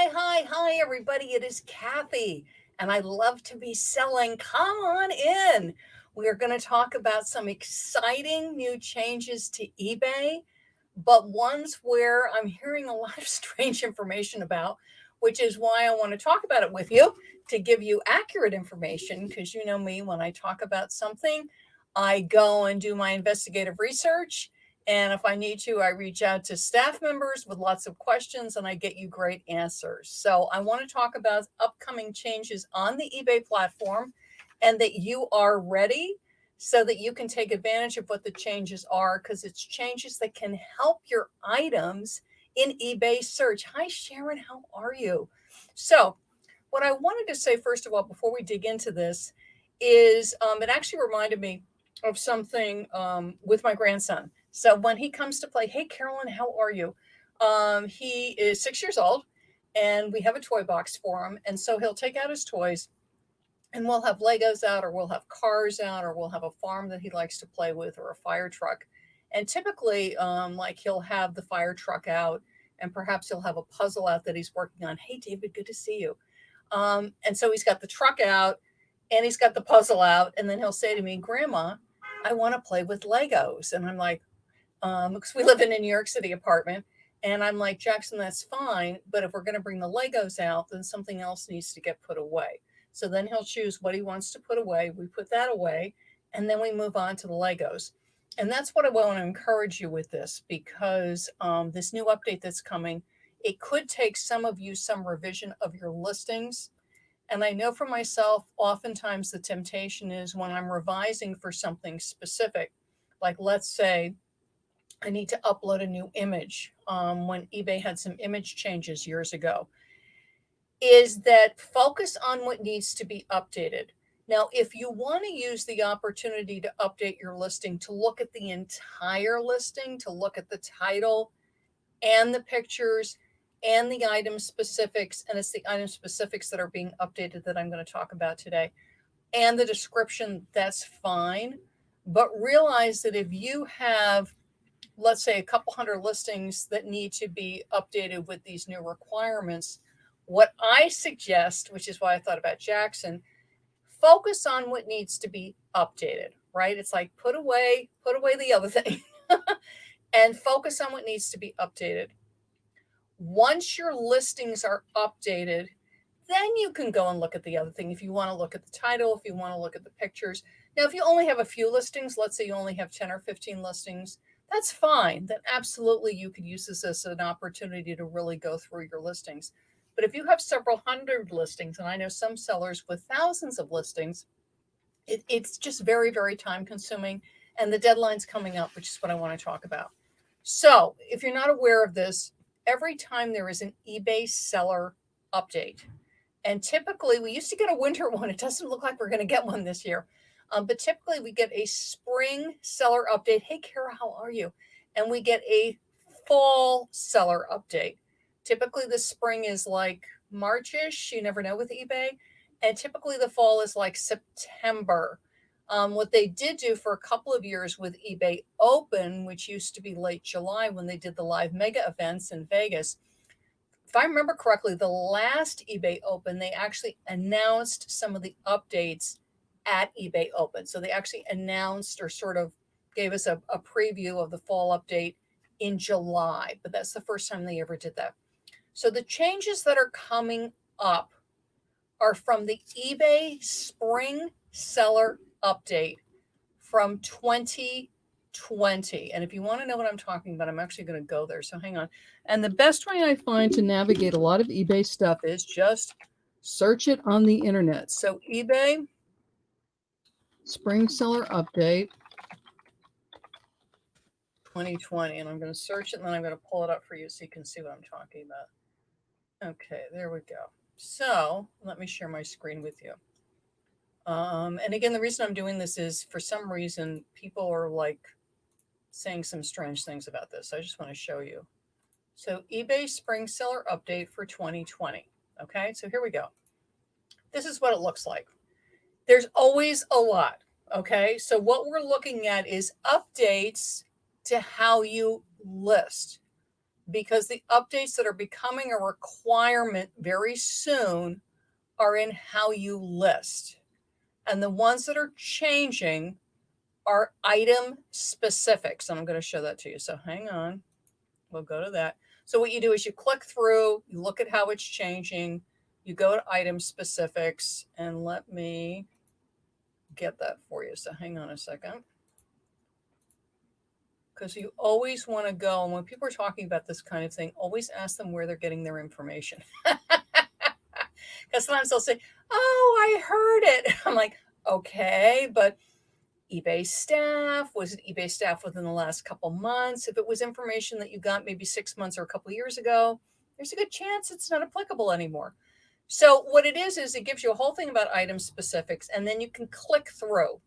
Hi, everybody. It is Kathy, and I love to be selling. Come on in. We are going to talk about some exciting new changes to eBay, but ones where I'm hearing a lot of strange information about, which is why I want to talk about it with you to give you accurate information. Because you know me, when I talk about something, I go and do my investigative research. And if I need to, I reach out to staff members with lots of questions and I get you great answers. So I want to talk about upcoming changes on the eBay platform and that you are ready so that you can take advantage of what the changes are, because it's changes that can help your items in eBay search. Hi, Sharon, how are you? So what I wanted to say, first of all, before we dig into this, is it actually reminded me of something with my grandson. So when he comes to play, hey, Carolyn, how are you? He is 6 years old and we have a toy box for him. And so he'll take out his toys and we'll have Legos out, or we'll have cars out, or we'll have a farm that he likes to play with, or a fire truck. And typically, like he'll have the fire truck out and perhaps he'll have a puzzle out that he's working on. Hey, David, good to see you. And so he's got the truck out and he's got the puzzle out. And then he'll say to me, Grandma, I want to play with Legos. And I'm like, because we live in a New York City apartment. And I'm like, Jackson, that's fine. But if we're going to bring the Legos out, then something else needs to get put away. So then he'll choose what he wants to put away. We put that away. And then we move on to the Legos. And that's what I want to encourage you with this, because this new update that's coming, it could take some of you some revision of your listings. And I know for myself, oftentimes the temptation is when I'm revising for something specific, like let's say I need to upload a new image when eBay had some image changes years ago, is that focus on what needs to be updated. Now, if you want to use the opportunity to update your listing, to look at the entire listing, to look at the title and the pictures and the item specifics, and it's the item specifics that are being updated that I'm going to talk about today, and the description, that's fine. But realize that if you have, let's say, a couple hundred listings that need to be updated with these new requirements, what I suggest, which is why I thought about Jackson, focus on what needs to be updated, right? It's like put away the other thing and focus on what needs to be updated. Once your listings are updated, then you can go and look at the other thing. If you want to look at the title, if you want to look at the pictures. Now, if you only have a few listings, let's say you only have 10 or 15 listings, that's fine. Then absolutely you could use this as an opportunity to really go through your listings. But if you have several hundred listings, and I know some sellers with thousands of listings, it's just very, very time consuming. And the deadline's coming up, which is what I want to talk about. So if you're not aware of this, every time there is an eBay seller update, and typically we used to get a winter one. It doesn't look like we're going to get one this year. But typically we get a spring seller update. Hey, Kara, how are you? And we get a fall seller update. Typically the spring is like Marchish. You never know with eBay. And typically the fall is like September. What they did do for a couple of years with eBay Open, which used to be late July when they did the live mega events in Vegas, if I remember correctly, the last eBay Open, they actually announced some of the updates at eBay Open. So they actually announced or sort of gave us a preview of the fall update in July, but that's the first time they ever did that. So the changes that are coming up are from the eBay Spring Seller Update from 2020. And if you want to know what I'm talking about, I'm actually going to go there. So hang on. And the best way I find to navigate a lot of eBay stuff is just search it on the internet. So eBay Spring Seller Update 2020. And I'm going to search it and then I'm going to pull it up for you so you can see what I'm talking about. Okay, there we go. So let me share my screen with you. And again, the reason I'm doing this is for some reason people are like saying some strange things about this. I just want to show you. So eBay Spring Seller Update for 2020. Okay, so here we go. This is what it looks like. There's always a lot. Okay, so what we're looking at is updates to how you list. because the updates that are becoming a requirement very soon are in how you list. And the ones that are changing are item specifics. And I'm going to show that to you. So hang on. We'll go to that. So what you do is you click through, you look at how it's changing, you go to item specifics, and let me get that for you. So hang on a second. Because you always want to go, and when people are talking about this kind of thing, always ask them where they're getting their information. Because sometimes they'll say, oh, I heard it. I'm like, okay, but eBay staff, was it eBay staff within the last couple months? If it was information that you got maybe 6 months or a couple years ago, there's a good chance it's not applicable anymore. So what it is it gives you a whole thing about item specifics, and then you can click through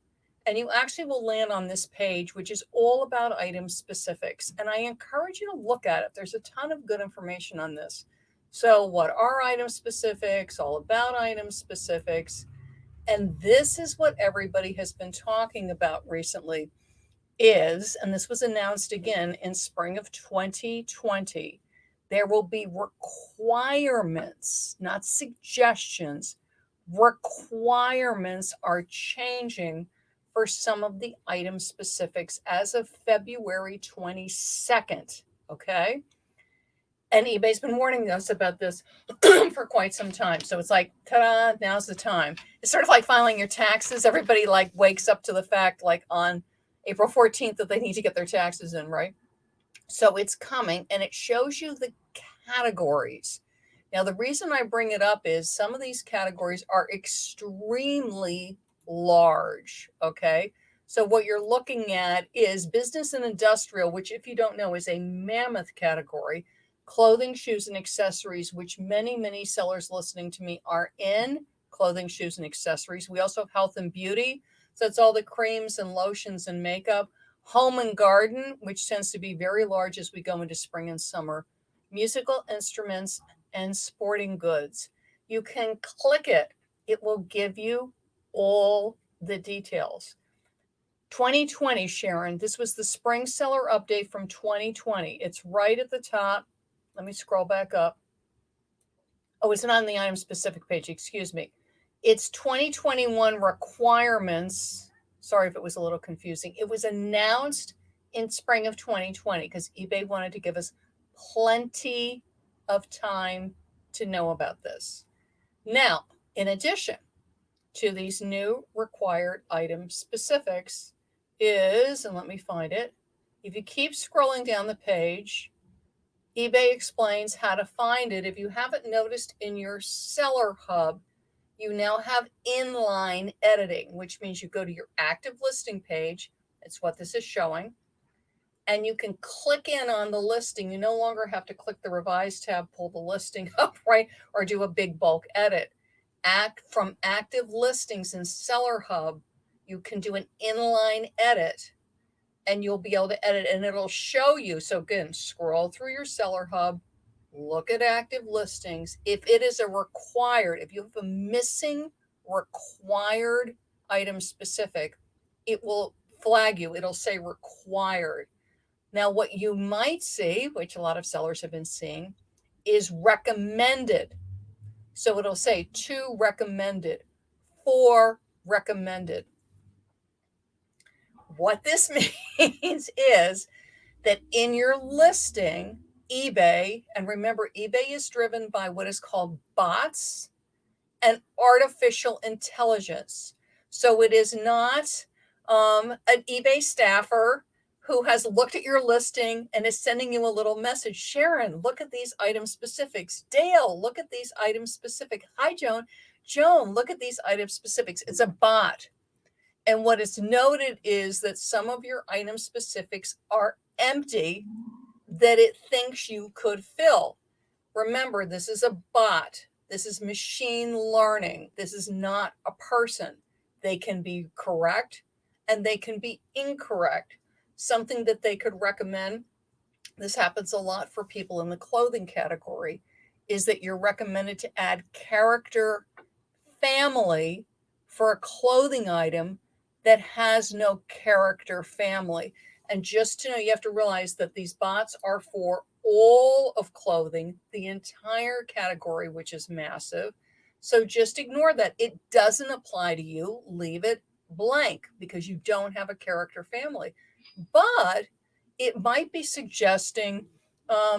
and you actually will land on this page, which is all about item specifics. And I encourage you to look at it. There's a ton of good information on this. So what are item specifics? All about item specifics. And this is what everybody has been talking about recently is, and this was announced again in spring of 2020, there will be requirements, not suggestions. Requirements are changing for some of the item specifics as of February 22nd. Okay. And eBay's been warning us about this for quite some time. So it's like, ta-da, now's the time. It's sort of like filing your taxes. Everybody like wakes up to the fact like on April 14th that they need to get their taxes in, right? So it's coming, and it shows you the categories. Now, the reason I bring it up is some of these categories are extremely large, okay? So what you're looking at is business and industrial, which if you don't know is a mammoth category. Clothing, shoes, and accessories, which many sellers listening to me are in clothing, shoes, and accessories. We also have health and beauty. So it's all the creams and lotions and makeup. Home and garden, which tends to be very large as we go into spring and summer. Musical instruments and sporting goods. You can click it. It will give you all the details. 2020, Sharon, this was the spring seller update from 2020. It's right at the top. Let me scroll back up. Oh, it's not on the item specific page. Excuse me. It's 2021 requirements. Sorry if it was a little confusing. It was announced in spring of 2020 because eBay wanted to give us plenty of time to know about this. Now, in addition to these new required item specifics is, and let me find it. If you keep scrolling down the page, eBay explains how to find it. If you haven't noticed in your seller hub, you now have inline editing, which means you go to your active listing page. It's what this is showing. And you can click in on the listing. You no longer have to click the revise tab, pull the listing up, right? Or do a big bulk edit. From active listings in seller hub, you can do an inline edit. And you'll be able to edit, and it'll show you. So again, scroll through your seller hub, look at active listings. If it is a required, if you have a missing required item specific, it will flag you. It'll say required. Now, what you might see, which a lot of sellers have been seeing, is recommended. So it'll say 2 recommended, 4 recommended. What this means is that in your listing, eBay, and remember, eBay is driven by what is called bots and artificial intelligence. So it is not an eBay staffer who has looked at your listing and is sending you a little message. Sharon, look at these item specifics. Dale, look at these item specifics. Hi, Joan. Joan, look at these item specifics. It's a bot. And what is noted is that some of your item specifics are empty that it thinks you could fill. Remember, this is a bot. This is machine learning. This is not a person. They can be correct and they can be incorrect. Something that they could recommend, this happens a lot for people in the clothing category, is that you're recommended to add character family for a clothing item that has no character family. And just to know, you have to realize that these bots are for all of clothing, the entire category, which is massive. So just ignore that. It doesn't apply to you. Leave it blank because you don't have a character family. But it might be suggesting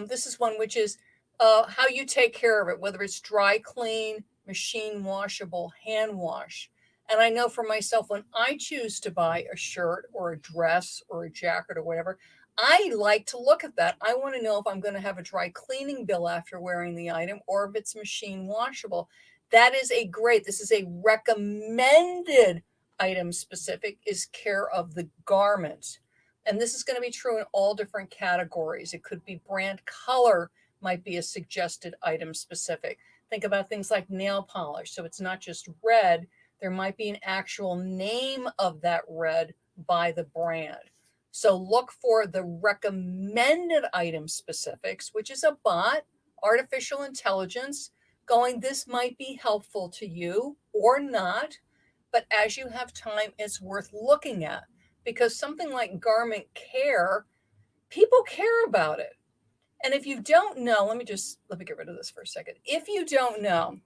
this is one which is how you take care of it, whether it's dry clean, machine washable, hand wash. And I know for myself, when I choose to buy a shirt or a dress or a jacket or whatever, I like to look at that. I want to know if I'm going to have a dry cleaning bill after wearing the item or if it's machine washable. That is this is a recommended item specific is care of the garment. And this is going to be true in all different categories. It could be brand color, might be a suggested item specific. Think about things like nail polish. So it's not just red, there might be an actual name of that red by the brand. So look for the recommended item specifics, which is a bot, artificial intelligence, going, this might be helpful to you or not. But as you have time, it's worth looking at because something like garment care, people care about it. And if you don't know, let me get rid of this for a second. If you don't know,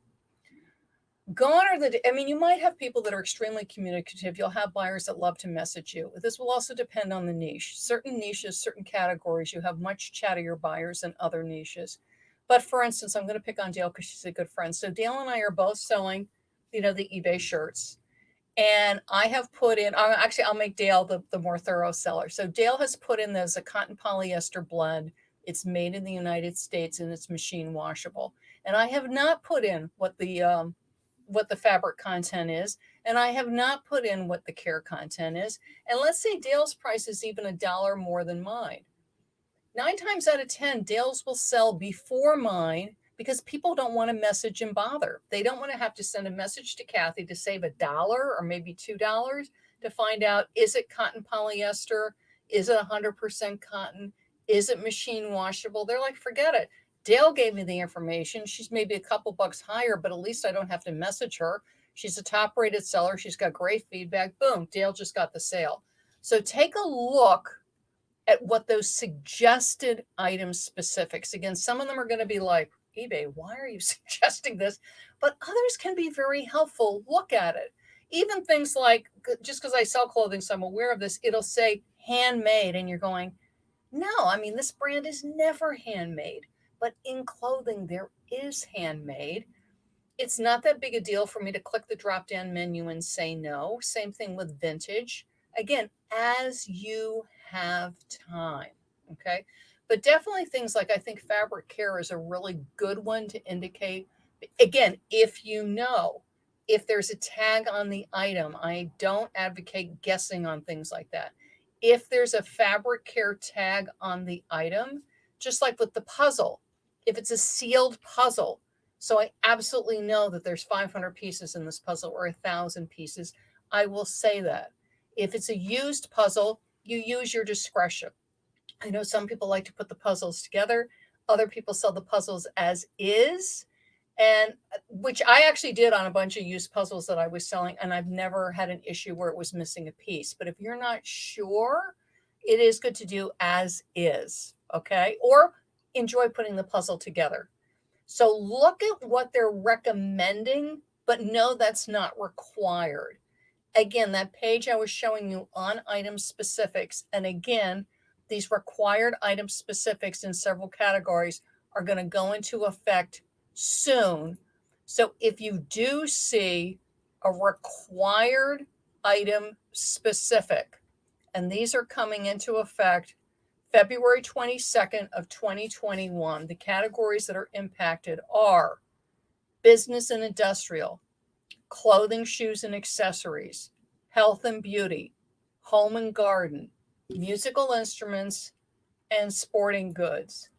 gone are the, I mean, you might have people that are extremely communicative. You'll have buyers that love to message you. This will also depend on the niche. Certain niches, certain categories, you have much chattier buyers than other niches. But for instance, I'm going to pick on Dale because she's a good friend. So Dale and I are both selling, the eBay shirts. And I have put in, I'll make Dale the more thorough seller. So Dale has put in, there's a cotton polyester blend. It's made in the United States and it's machine washable. And I have not put in what the fabric content is. And I have not put in what the care content is. And let's say Dale's price is even $1 more than mine. 9 times out of 10, Dale's will sell before mine because people don't want to message and bother. They don't want to have to send a message to Kathy to save $1 or maybe $2 to find out, is it cotton polyester? Is it 100% cotton? Is it machine washable? They're like, forget it. Dale gave me the information. She's maybe a couple bucks higher, but at least I don't have to message her. She's a top rated seller. She's got great feedback. Boom, Dale just got the sale. So take a look at what those suggested item specifics. Again, some of them are going to be like, eBay, why are you suggesting this? But others can be very helpful. Look at it. Even things like, just because I sell clothing, so I'm aware of this, it'll say handmade. And you're going, no, I mean, this brand is never handmade. But in clothing, there is handmade. It's not that big a deal for me to click the drop down menu and say no. Same thing with vintage. Again, as you have time. Okay. But definitely things like, I think fabric care is a really good one to indicate. Again, if you know, if there's a tag on the item, I don't advocate guessing on things like that. If there's a fabric care tag on the item, just like with the puzzle, if it's a sealed puzzle, so I absolutely know that there's 500 pieces in this puzzle or 1,000 pieces, I will say that. If it's a used puzzle, you use your discretion. I know some people like to put the puzzles together. Other people sell the puzzles as is, and which I actually did on a bunch of used puzzles that I was selling, and I've never had an issue where it was missing a piece. But if you're not sure, it is good to do as is, okay? Or enjoy putting the puzzle together. So look at what they're recommending, but no, that's not required. Again, that page I was showing you on item specifics, and again, these required item specifics in several categories are going to go into effect soon. So if you do see a required item specific, and these are coming into effect February 22nd of 2021, the categories that are impacted are business and industrial, clothing, shoes, and accessories, health and beauty, home and garden, musical instruments, and sporting goods.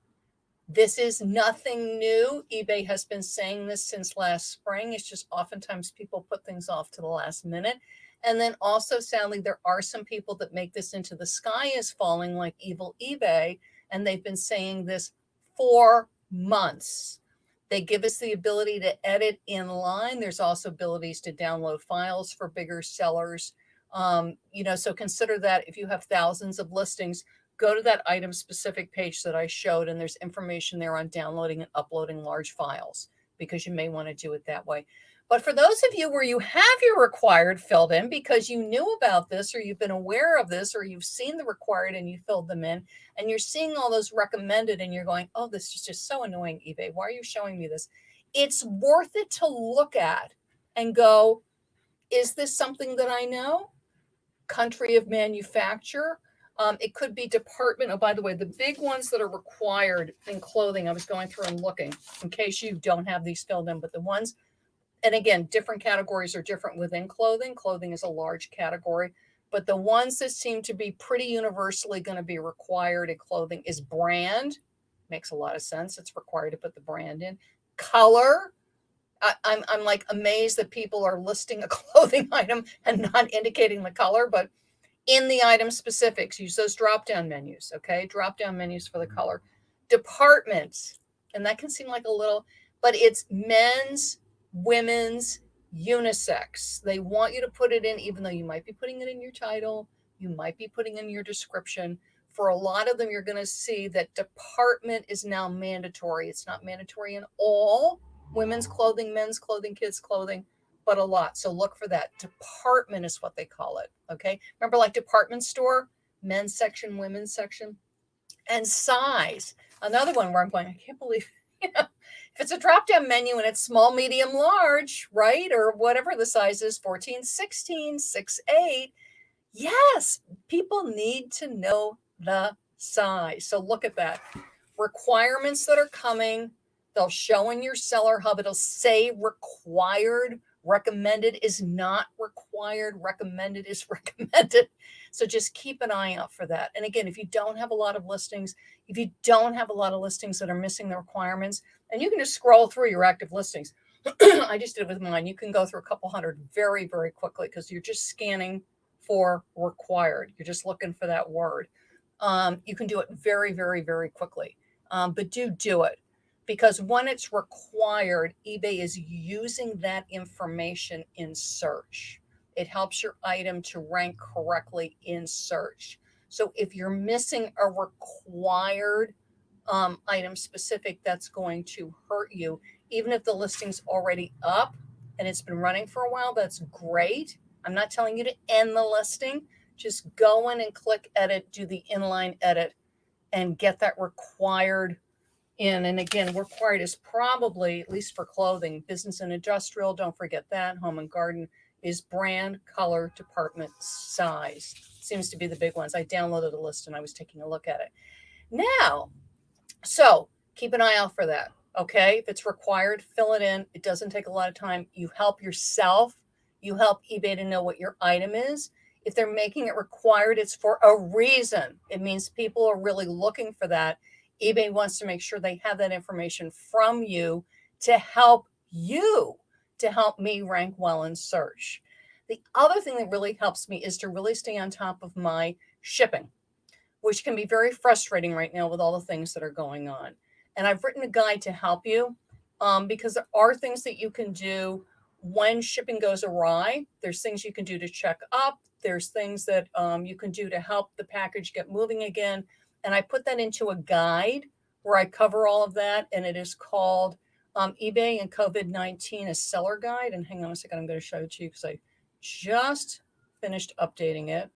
This is nothing new. eBay has been saying this since last spring. It's just oftentimes people put things off to the last minute. And then also, sadly, there are some people that make this into the sky is falling like evil eBay. And they've been saying this for months. They give us the ability to edit in line. There's also abilities to download files for bigger sellers. So consider that if you have thousands of listings, go to that item specific page that I showed, and there's information there on downloading and uploading large files, because you may want to do it that way. But for those of you where you have your required filled in because you knew about this, or you've been aware of this, or you've seen the required and you filled them in, and you're seeing all those recommended and you're going, oh, this is just so annoying, eBay. Why are you showing me this? It's worth it to look at and go, is this something that I know? Country of manufacture. It could be department. Oh, by the way, the big ones that are required in clothing, I was going through and looking in case you don't have these filled in, but the ones, and again, different categories are different within clothing. Clothing is a large category, but the ones that seem to be pretty universally going to be required in clothing is brand. Makes a lot of sense. It's required to put the brand in. Color. I'm like amazed that people are listing a clothing item and not indicating the color, but in the item specifics, use those drop-down menus, okay? Drop-down menus for the color. Departments, and that can seem like a little, but it's men's, women's, unisex. They want you to put it in, even though you might be putting it in your title, you might be putting in your description. For a lot of them, you're going to see that department is now mandatory. It's not mandatory in all women's clothing, men's clothing, kids' clothing, but a lot. So look for that. Department is what they call it. Okay. Remember, like department store, men's section, women's section, and size. Another one where I'm going, I can't believe, if it's a drop down menu and it's small, medium, large, right? Or whatever the size is, 14, 16, 6, 8. Yes, people need to know the size. So look at that. Requirements that are coming. They'll show in your seller hub. It'll say required. Recommended is not required. Recommended is recommended. So just keep an eye out for that. And again, if you don't have a lot of listings, if you don't have a lot of listings that are missing the requirements, and you can just scroll through your active listings. I just did it with mine. You can go through a couple hundred very, very quickly because you're just scanning for required. You're just looking for that word. You can do it very, very, very quickly. But do it. Because when it's required, eBay is using that information in search. It helps your item to rank correctly in search. So if you're missing a required item specific, that's going to hurt you. Even if the listing's already up and it's been running for a while, that's great. I'm not telling you to end the listing. Just go in and click edit, do the inline edit, and get that required in. And again, required is probably, at least for clothing, business and industrial, don't forget that. Home and garden is brand, color, department, size. Seems to be the big ones. I downloaded a list and I was taking a look at it. Now, so keep an eye out for that. Okay. If it's required, fill it in. It doesn't take a lot of time. You help yourself. You help eBay to know what your item is. If they're making it required, it's for a reason. It means people are really looking for that. eBay wants to make sure they have that information from you to help me rank well in search. The other thing that really helps me is to really stay on top of my shipping, which can be very frustrating right now with all the things that are going on. And I've written a guide to help you because there are things that you can do when shipping goes awry. There's things you can do to check up. There's things that you can do to help the package get moving again. And I put that into a guide where I cover all of that. And it is called eBay and COVID-19, a seller guide. And hang on a second, I'm going to show it to you because I just finished updating it.